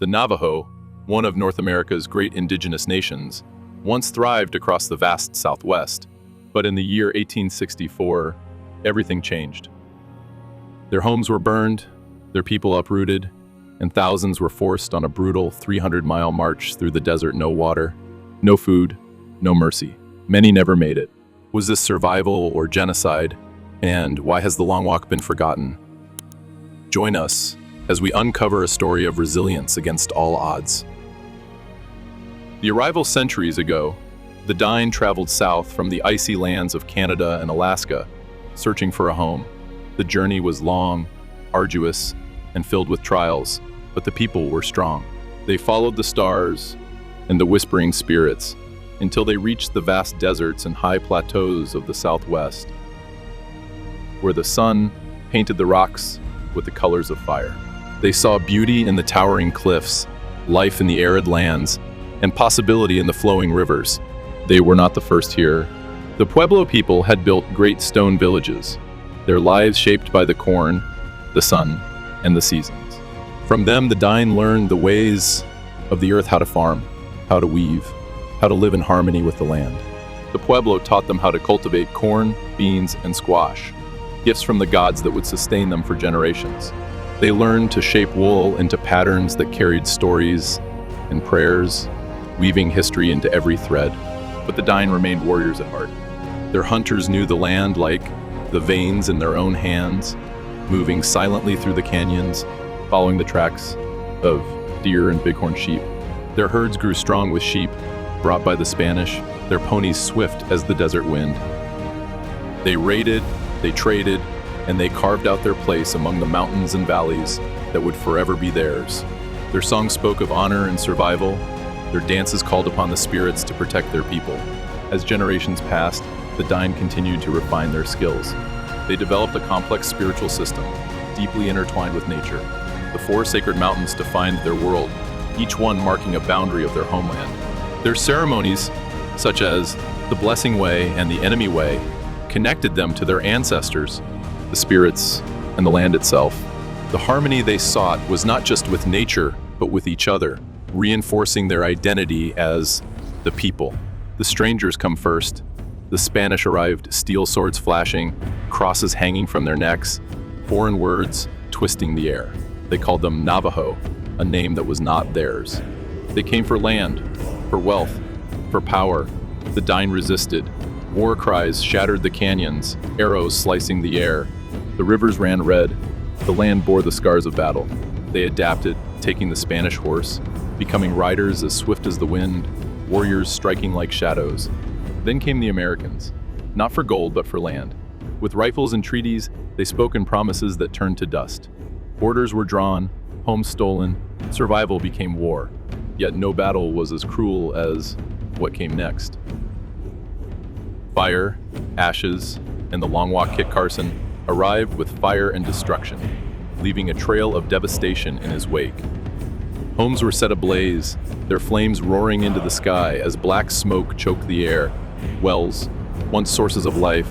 The Navajo, one of North America's great indigenous nations, once thrived across the vast Southwest, but in the year 1864, everything changed. Their homes were burned, their people uprooted, and thousands were forced on a brutal 300-mile march through the desert. No water, no food, no mercy. Many never made it. Was this survival or genocide? And why has the long walk been forgotten? Join us as we uncover a story of resilience against all odds. The arrival centuries ago, the Diné traveled south from the icy lands of Canada and Alaska, searching for a home. The journey was long, arduous, and filled with trials, but the people were strong. They followed the stars and the whispering spirits until they reached the vast deserts and high plateaus of the Southwest, where the sun painted the rocks with the colors of fire. They saw beauty in the towering cliffs, life in the arid lands, and possibility in the flowing rivers. They were not the first here. The Pueblo people had built great stone villages, their lives shaped by the corn, the sun, and the seasons. From them, the Diné learned the ways of the earth, how to farm, how to weave, how to live in harmony with the land. The Pueblo taught them how to cultivate corn, beans, and squash, gifts from the gods that would sustain them for generations. They learned to shape wool into patterns that carried stories and prayers, weaving history into every thread. But the Diné remained warriors at heart. Their hunters knew the land like the veins in their own hands, moving silently through the canyons, following the tracks of deer and bighorn sheep. Their herds grew strong with sheep, brought by the Spanish, their ponies swift as the desert wind. They raided, they traded, and they carved out their place among the mountains and valleys that would forever be theirs. Their songs spoke of honor and survival. Their dances called upon the spirits to protect their people. As generations passed, the Diné continued to refine their skills. They developed a complex spiritual system, deeply intertwined with nature. The four sacred mountains defined their world, each one marking a boundary of their homeland. Their ceremonies, such as the Blessing Way and the Enemy Way, connected them to their ancestors, the spirits, and the land itself. The harmony they sought was not just with nature, but with each other, reinforcing their identity as the people. The strangers come first. The Spanish arrived, steel swords flashing, crosses hanging from their necks, foreign words twisting the air. They called them Navajo, a name that was not theirs. They came for land, for wealth, for power. The Diné resisted. War cries shattered the canyons, arrows slicing the air. The rivers ran red. The land bore the scars of battle. They adapted, taking the Spanish horse, becoming riders as swift as the wind, warriors striking like shadows. Then came the Americans, not for gold but for land. With rifles and treaties, they spoke in promises that turned to dust. Borders were drawn, homes stolen, survival became war. Yet no battle was as cruel as what came next. Fire, ashes, and the long walk. Kit Carson arrived with fire and destruction, leaving a trail of devastation in his wake. Homes were set ablaze, their flames roaring into the sky as black smoke choked the air. Wells, once sources of life,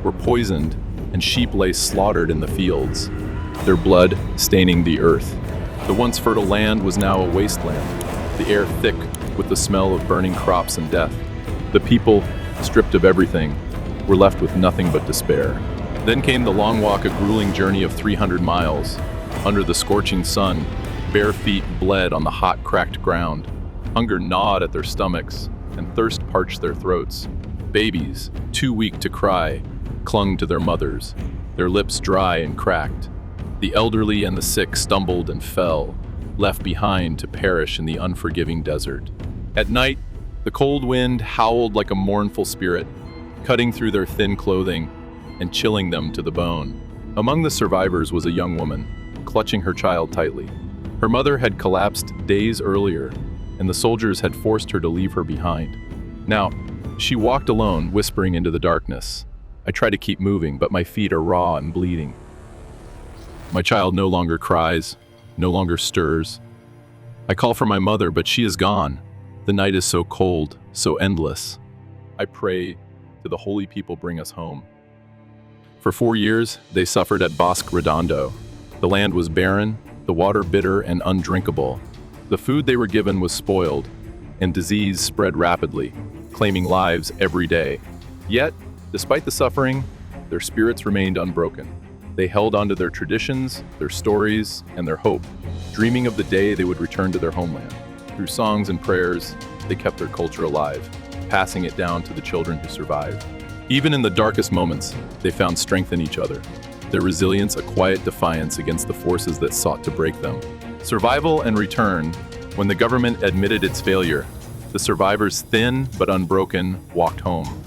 were poisoned, and sheep lay slaughtered in the fields, their blood staining the earth. The once fertile land was now a wasteland, the air thick with the smell of burning crops and death. The people, stripped of everything, were left with nothing but despair. Then came the long walk, a grueling journey of 300 miles. Under the scorching sun, bare feet bled on the hot, cracked ground. Hunger gnawed at their stomachs, and thirst parched their throats. Babies, too weak to cry, clung to their mothers, their lips dry and cracked. The elderly and the sick stumbled and fell, left behind to perish in the unforgiving desert. At night, the cold wind howled like a mournful spirit, cutting through their thin clothing and chilling them to the bone. Among the survivors was a young woman, clutching her child tightly. Her mother had collapsed days earlier, and the soldiers had forced her to leave her behind. Now, she walked alone, whispering into the darkness. I try to keep moving, but my feet are raw and bleeding. My child no longer cries, no longer stirs. I call for my mother, but she is gone. The night is so cold, so endless. I pray to the holy people bring us home. For 4 years, they suffered at Bosque Redondo. The land was barren, the water bitter and undrinkable. The food they were given was spoiled, and disease spread rapidly, claiming lives every day. Yet, despite the suffering, their spirits remained unbroken. They held on to their traditions, their stories, and their hope, dreaming of the day they would return to their homeland. Through songs and prayers, they kept their culture alive, passing it down to the children who survived. Even in the darkest moments, they found strength in each other, their resilience a quiet defiance against the forces that sought to break them. Survival and return. When the government admitted its failure, the survivors, thin but unbroken, walked home.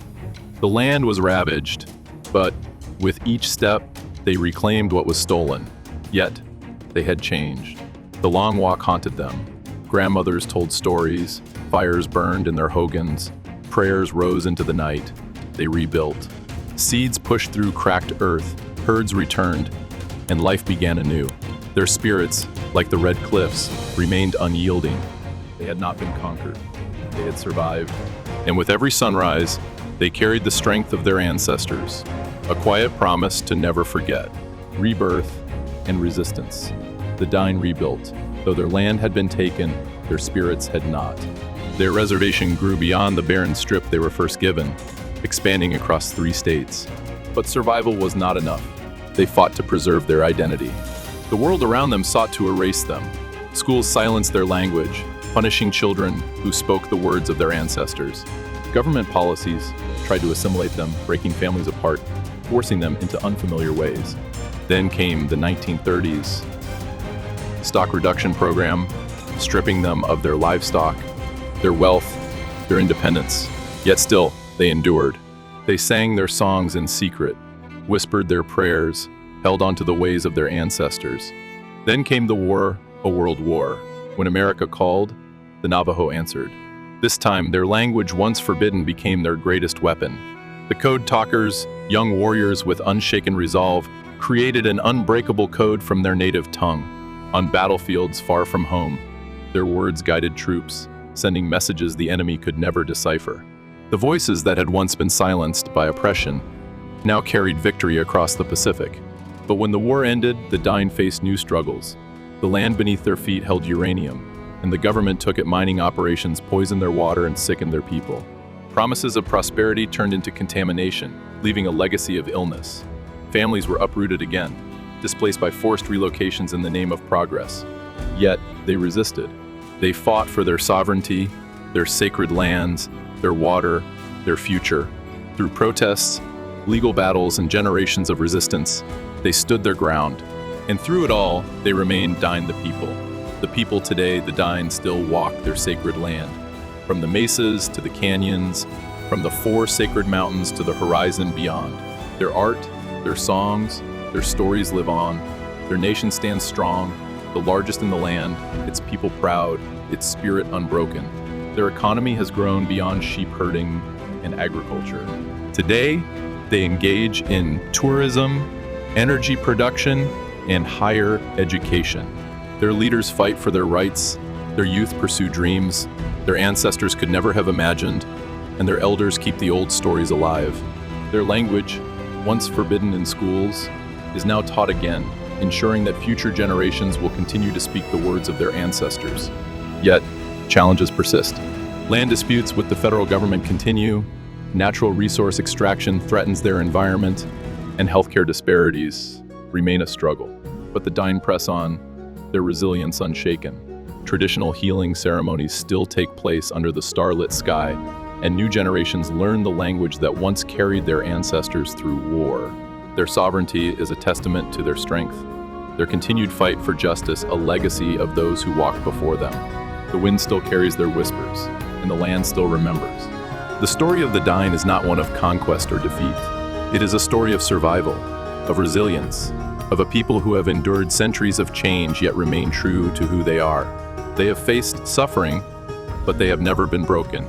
The land was ravaged, but with each step, they reclaimed what was stolen. Yet, they had changed. The long walk haunted them. Grandmothers told stories, fires burned in their hogans, prayers rose into the night. They rebuilt. Seeds pushed through cracked earth, herds returned, and life began anew. Their spirits, like the red cliffs, remained unyielding. They had not been conquered. They had survived. And with every sunrise, they carried the strength of their ancestors, a quiet promise to never forget. Rebirth and resistance. The Diné rebuilt. Though their land had been taken, their spirits had not. Their reservation grew beyond the barren strip they were first given, expanding across 3 states. But survival was not enough. They fought to preserve their identity. The world around them sought to erase them. Schools silenced their language, punishing children who spoke the words of their ancestors. Government policies tried to assimilate them, breaking families apart, forcing them into unfamiliar ways. Then came the 1930s stock reduction program, stripping them of their livestock, their wealth, their independence. Yet still, they endured. They sang their songs in secret, whispered their prayers, held on to the ways of their ancestors. Then came the war, a world war. When America called, the Navajo answered. This time, their language, once forbidden, became their greatest weapon. The code talkers, young warriors with unshaken resolve, created an unbreakable code from their native tongue. On battlefields far from home, their words guided troops, sending messages the enemy could never decipher. The voices that had once been silenced by oppression now carried victory across the Pacific. But when the war ended, the Diné faced new struggles. The land beneath their feet held uranium, and the government took it. Mining operations poisoned their water and sickened their people. Promises of prosperity turned into contamination, leaving a legacy of illness. Families were uprooted again, displaced by forced relocations in the name of progress. Yet, they resisted. They fought for their sovereignty, their sacred lands, their water, their future. Through protests, legal battles, and generations of resistance, they stood their ground. And through it all, they remained Diné the people. The people today, the Diné, still walk their sacred land. From the mesas to the canyons, from the 4 sacred mountains to the horizon beyond. Their art, their songs, their stories live on. Their nation stands strong, the largest in the land, its people proud, its spirit unbroken. Their economy has grown beyond sheep herding and agriculture. Today, they engage in tourism, energy production, and higher education. Their leaders fight for their rights, their youth pursue dreams their ancestors could never have imagined, and their elders keep the old stories alive. Their language, once forbidden in schools, is now taught again, ensuring that future generations will continue to speak the words of their ancestors. Yet, challenges persist. Land disputes with the federal government continue, natural resource extraction threatens their environment, and healthcare disparities remain a struggle. But the Diné press on, their resilience unshaken. Traditional healing ceremonies still take place under the starlit sky, and new generations learn the language that once carried their ancestors through war. Their sovereignty is a testament to their strength. Their continued fight for justice, a legacy of those who walked before them. The wind still carries their whispers, and the land still remembers. The story of the Diné is not one of conquest or defeat. It is a story of survival, of resilience, of a people who have endured centuries of change yet remain true to who they are. They have faced suffering, but they have never been broken.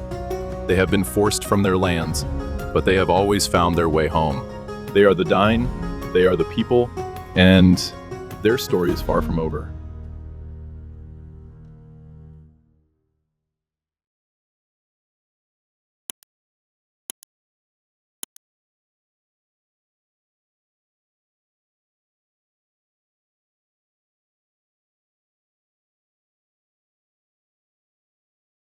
They have been forced from their lands, but they have always found their way home. They are the Diné, they are the people, and their story is far from over.